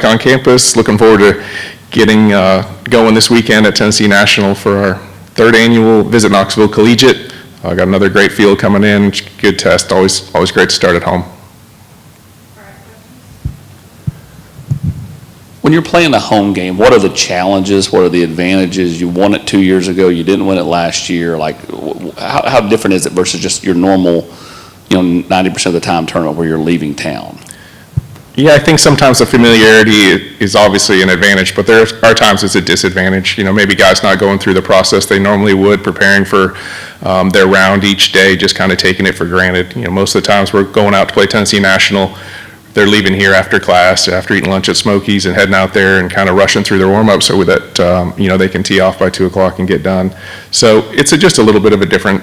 on campus. Looking forward to getting going this weekend at Tennessee National for our third annual Visit Knoxville Collegiate. Got another great field coming in. Good test. Always great to start at home. When you're playing a home game, what are the challenges? What are the advantages? You won it 2 years ago. You didn't win it last year. Like, how different is it versus just your normal, 90% of the time tournament where you're leaving town? Yeah, I think sometimes the familiarity is obviously an advantage, but there are times it's a disadvantage. Maybe guys not going through the process they normally would, preparing for their round each day, just kind of taking it for granted. Most of the times we're going out to play Tennessee National. They're leaving here after class, after eating lunch at Smokies, and heading out there and kind of rushing through their warm-up so that they can tee off by 2 o'clock and get done. So it's just a little bit of a different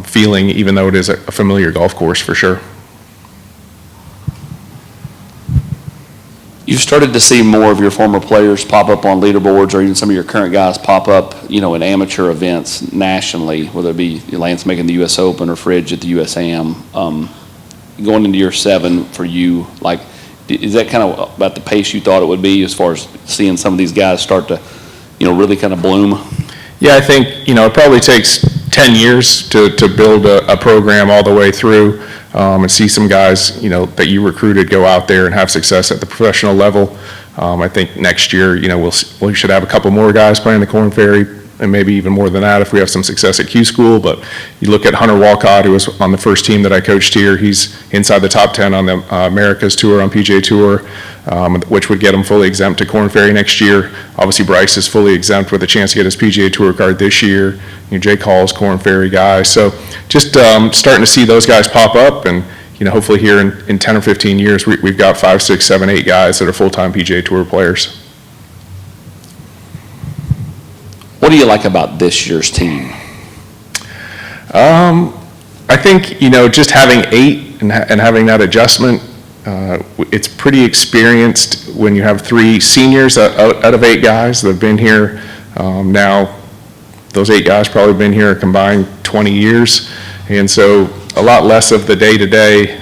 feeling, even though it is a familiar golf course for sure. You've started to see more of your former players pop up on leaderboards, or even some of your current guys pop up, in amateur events nationally, whether it be Lance making the U.S. Open or Fridge at the USAM. Going into year 7 for you, is that kind of about the pace you thought it would be as far as seeing some of these guys start to, really kind of bloom? Yeah, I think, it probably takes 10 years to build a program all the way through and see some guys, that you recruited go out there and have success at the professional level. I think next year, we should have a couple more guys playing the Korn Ferry, and maybe even more than that if we have some success at Q School. But you look at Hunter Walcott, who was on the first team that I coached here. He's inside the top 10 on the Americas Tour, on PGA Tour, which would get him fully exempt to Korn Ferry next year. Obviously, Bryce is fully exempt with a chance to get his PGA Tour card this year. Jake Hall's Korn Ferry guy. So just starting to see those guys pop up, and hopefully here in 10 or 15 years, we've got 5, 6, 7, 8 guys that are full-time PGA Tour players. What do you like about this year's team? I think, just having 8 and having that adjustment, it's pretty experienced when you have 3 seniors out of 8 guys that have been here. Now, those 8 guys probably been here a combined 20 years. And so a lot less of the day-to-day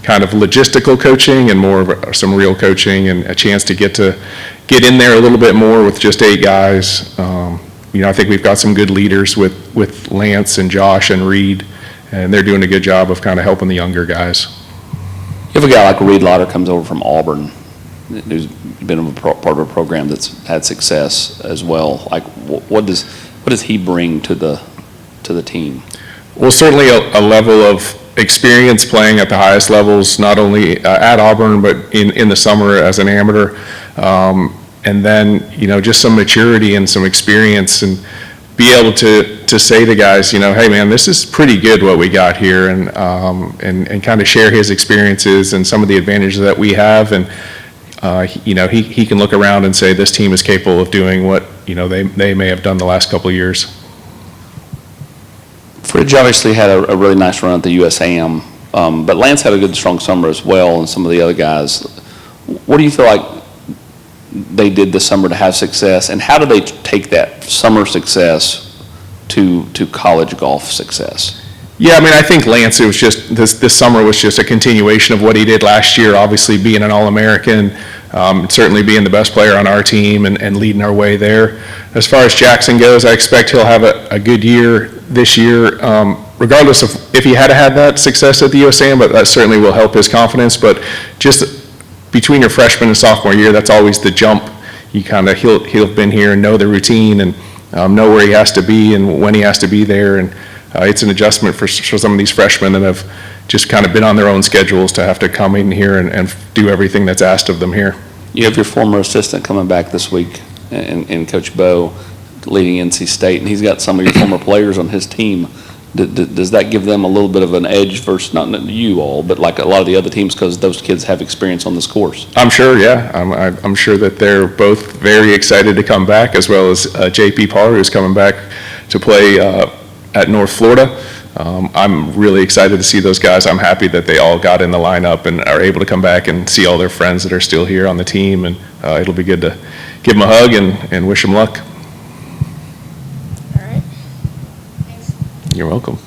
kind of logistical coaching and more of some real coaching, and a chance to get in there a little bit more with just 8 guys. I think we've got some good leaders with Lance and Josh and Reed, and they're doing a good job of kind of helping the younger guys. You have a guy like Reed Lauder comes over from Auburn, who's been a part of a program that's had success as well. What does he bring to the team? Well, certainly a level of experience playing at the highest levels, not only at Auburn, but in the summer as an amateur. And then, just some maturity and some experience, and be able to say to guys, hey man, this is pretty good what we got here, and kind of share his experiences and some of the advantages that we have. And, he can look around and say this team is capable of doing what, they may have done the last couple of years. Fridge obviously had a really nice run at the USAM, but Lance had a good, strong summer as well, and some of the other guys. What do you feel like they did this summer to have success, and how do they take that summer success to college golf success? Yeah, I think Lance, it was just this summer was just a continuation of what he did last year. Obviously, being an All-American, certainly being the best player on our team and leading our way there. As far as Jackson goes, I expect he'll have a good year this year, regardless of if he had had that success at the USAM, but that certainly will help his confidence. But just between your freshman and sophomore year, that's always the jump. You kind of he'll have been here and know the routine, and know where he has to be and when he has to be there. And it's an adjustment for some of these freshmen that have just kind of been on their own schedules to have to come in here and do everything that's asked of them here. You have your former assistant coming back this week, and Coach Bo leading NC State, and he's got some of your former players on his team. Does that give them a little bit of an edge versus not you all, but like a lot of the other teams, because those kids have experience on this course? I'm sure, yeah. I'm sure that they're both very excited to come back, as well as J.P. Parr, who's coming back to play at North Florida. I'm really excited to see those guys. I'm happy that they all got in the lineup and are able to come back and see all their friends that are still here on the team, and it'll be good to give them a hug and wish them luck. All right. Thanks. You're welcome.